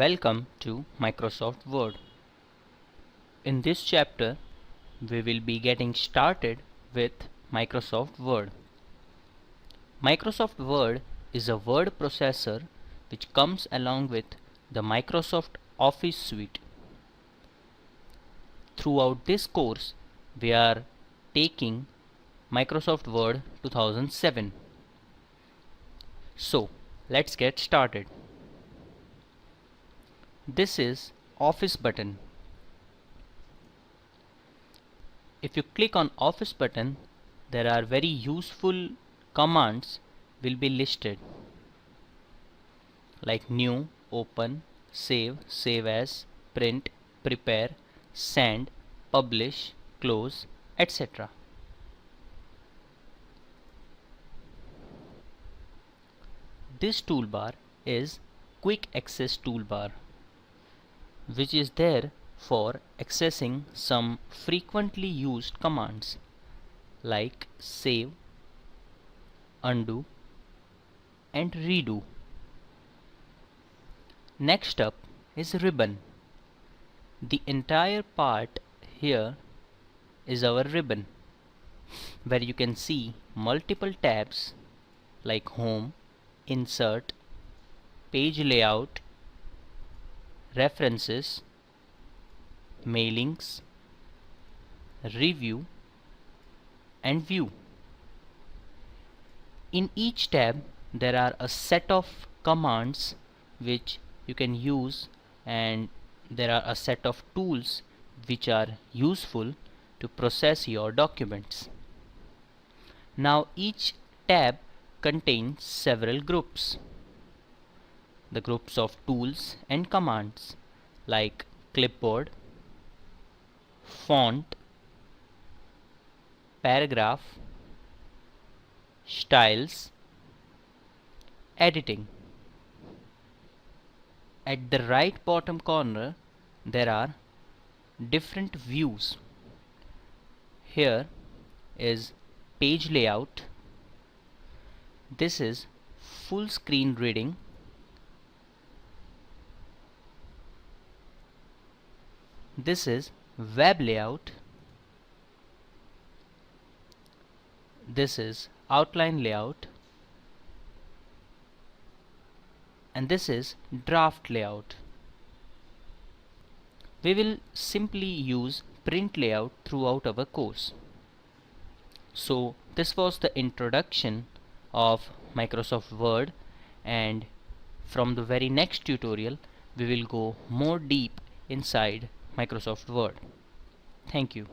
Welcome to Microsoft Word. In this chapter, we will be getting started with Microsoft Word. Microsoft Word is a word processor which comes along with the Microsoft Office suite. Throughout this course, we are taking Microsoft Word 2007. So, let's get started. This is Office button. If you click on Office button, there are very useful commands will be listed like new, open, save, save as, print, prepare, send, publish, close, etc. This toolbar is Quick Access toolbar, which is there for accessing some frequently used commands like save, undo, and redo. Next up is ribbon. The entire part here is our ribbon, where you can see multiple tabs like home, insert, page layout, references, mailings, review, and view. In each tab there are a set of commands which you can use, and there are a set of tools which are useful to process your documents. Now each tab contains several groups. The groups of tools and commands like clipboard, font, paragraph, styles, editing. At the right bottom corner there are different views. Here is page layout. This is full screen reading. This is web layout. This is outline layout. And this is draft layout. We will simply use print layout throughout our course. So this was the introduction of Microsoft Word, and from the very next tutorial we will go more deep inside Microsoft Word. Thank you.